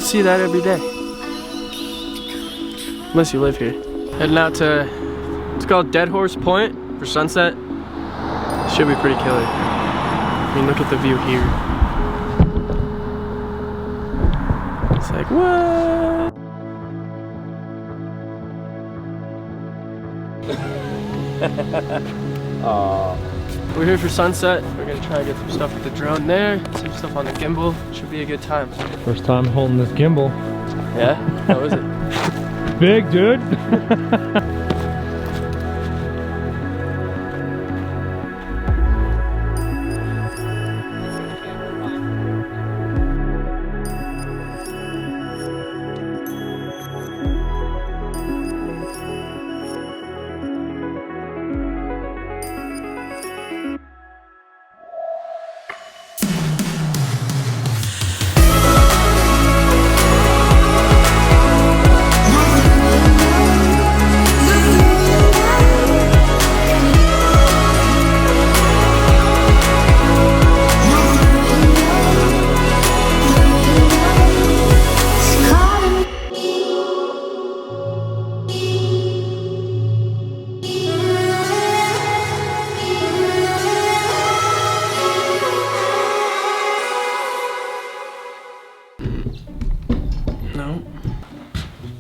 see that every day. Unless you live here. Heading out to, it's called Dead Horse Point for sunset. Should be pretty killer. I mean, look at the view here. It's like, what? We're here for sunset. We're gonna try and get some stuff with the drone there, some stuff on the gimbal. Should be a good time. First time holding this gimbal. Yeah? How is it? Big, dude.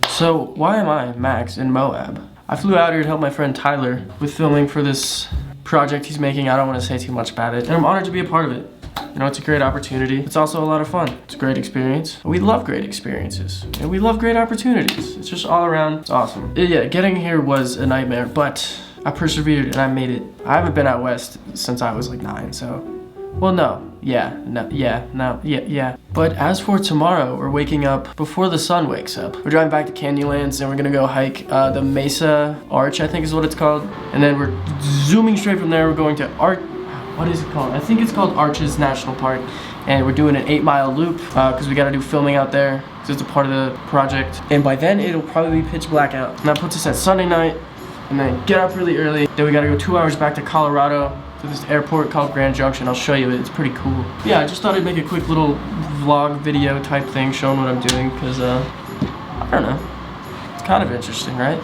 So, why am I, Max, in Moab? I flew out here to help my friend Tyler with filming for this project he's making. I don't want to say too much about it. And I'm honored to be a part of it. You know, it's a great opportunity. It's also a lot of fun. It's a great experience. We love great experiences. And we love great opportunities. It's just all around, it's awesome. Yeah, getting here was a nightmare, but I persevered and I made it. I haven't been out west since I was like 9, so. Well, no. Yeah. But as for tomorrow, we're waking up before the sun wakes up. We're driving back to Canyonlands and we're gonna go hike the Mesa Arch, I think is what it's called. And then we're zooming straight from there. We're going to what is it called? I think it's called Arches National Park. And we're doing an 8-mile loop because we gotta do filming out there because it's a part of the project. And by then it'll probably be pitch black out. And that puts us at Sunday night and then get up really early. Then we gotta go 2 hours back to Colorado to this airport called Grand Junction. I'll show you it, it's pretty cool. Yeah, I just thought I'd make a quick little vlog video type thing showing what I'm doing because, I don't know, it's kind of interesting, right?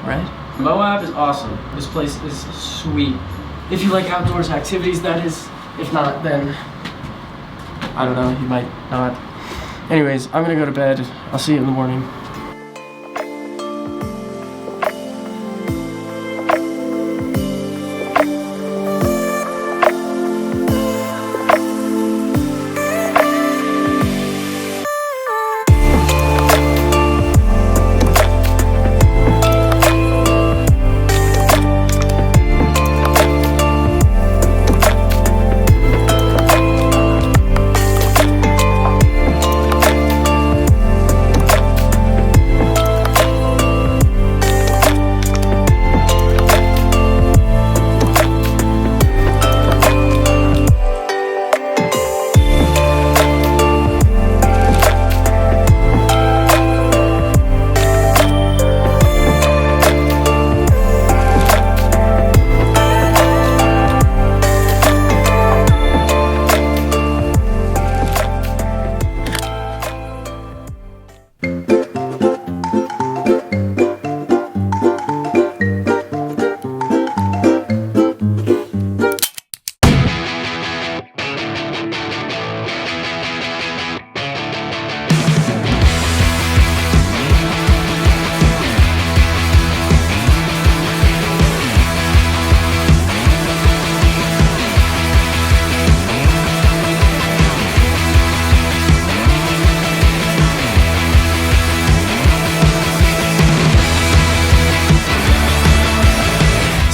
Right? Moab is awesome. This place is sweet. If you like outdoors activities, that is. If not, then, I don't know, you might not. Anyways, I'm gonna go to bed. I'll see you in the morning.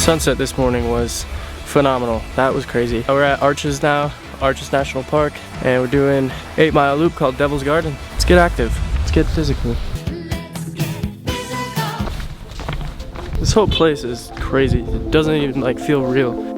Sunset this morning was phenomenal. That was crazy. We're at Arches now, Arches National Park, and we're doing 8-mile loop called Devil's Garden. Let's get active. Let's get physical. This whole place is crazy. It doesn't even like feel real.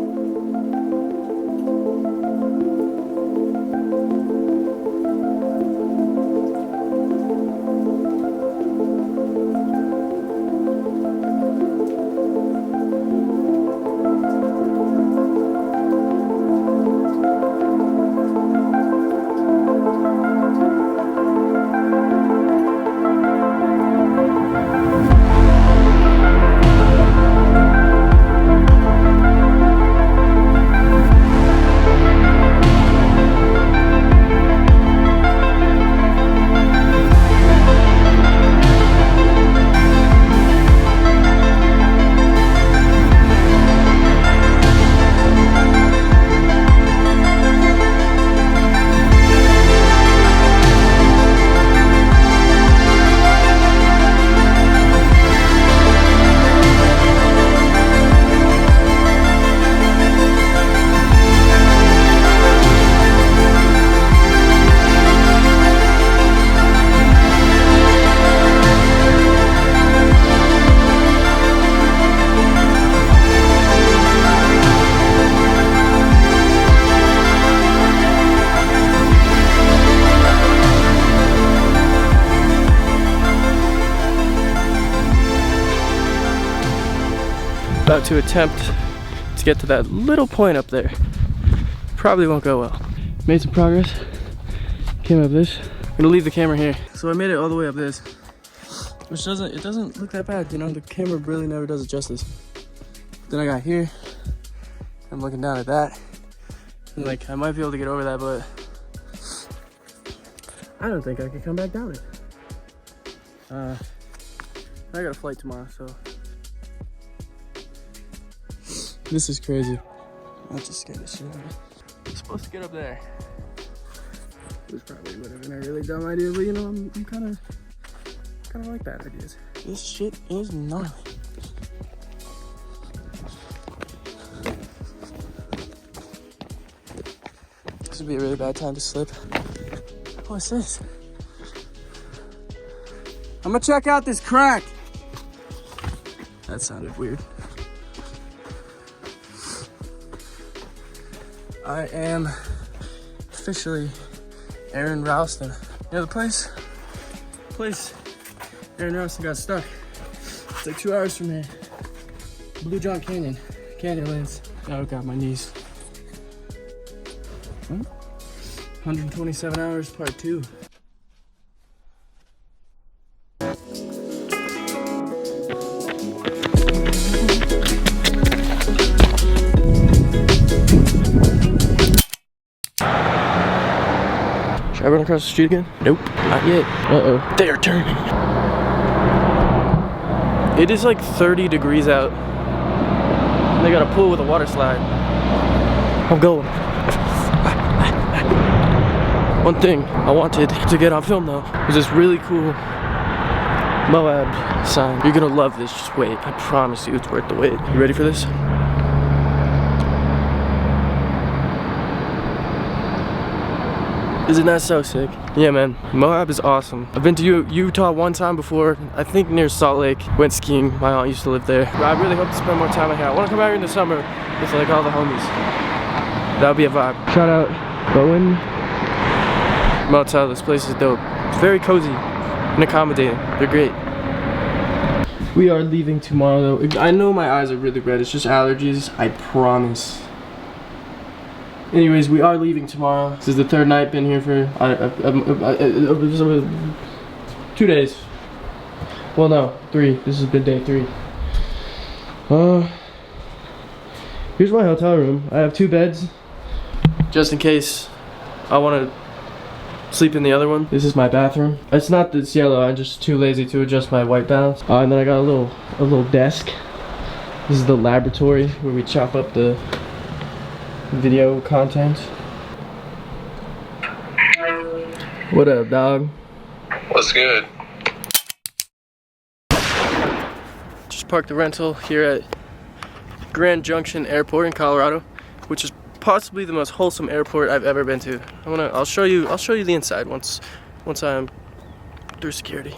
About to attempt to get to that little point up there. Probably won't go well. Made some progress. Came up this. I'm gonna leave the camera here. So I made it all the way up this, which doesn't look that bad, you know. The camera really never does it justice. Then I got here. I'm looking down at that. And like I might be able to get over that, but I don't think I can come back down it. I got a flight tomorrow, so this is crazy. I just scared the shit out of me. I'm supposed to get up there. Which probably would have been a really dumb idea, but you know, I'm kind of like bad ideas. This shit is gnarly. This would be a really bad time to slip. What's this? I'm gonna check out this crack. That sounded weird. I am officially Aaron Ralston. You know the place Aaron Ralston got stuck. It's like 2 hours from here. Blue John Canyon, Canyonlands. Oh god, my knees. 127 hours, part 2. Should I run across the street again? Nope, not yet. Uh-oh, they're turning. It is like 30 degrees out. They got a pool with a water slide. I'm going. One thing I wanted to get on film though was this really cool Moab sign. You're gonna love this, just wait. I promise you it's worth the wait. You ready for this? Isn't that so sick? Yeah, man, Moab is awesome. I've been to Utah one time before, I think near Salt Lake. Went skiing, my aunt used to live there. I really hope to spend more time here. I wanna come out here in the summer with like all the homies. That would be a vibe. Shout out Bowen Motel, this place is dope. It's very cozy and accommodating. They're great. We are leaving tomorrow though. I know my eyes are really red, it's just allergies, I promise. Anyways, we are leaving tomorrow. This is the third night, been here for 2 days. Well no, 3. This has been day 3. Here's my hotel room. I have 2 beds, just in case I want to sleep in the other one. This is my bathroom. It's not this yellow, I'm just too lazy to adjust my white balance. And then I got a little desk. This is the laboratory where we chop up the video content. What up, dog? What's good? Just parked the rental here at Grand Junction Airport in Colorado, which is possibly the most wholesome airport I've ever been to. I'll show you the inside once I'm through security.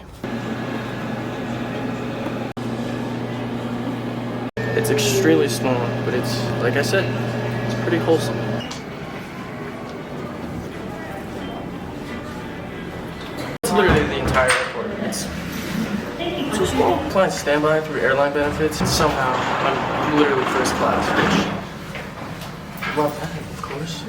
It's extremely small, but it's, like I said, it's pretty wholesome. It's literally the entire airport. It's so small. I'm planning to stand by through airline benefits, and somehow I'm literally first class, which love that, of course.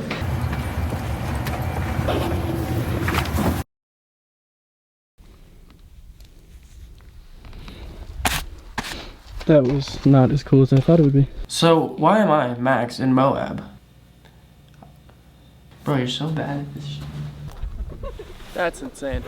That was not as cool as I thought it would be. So, why am I Max in Moab? Bro, you're so bad at this shit. That's insane.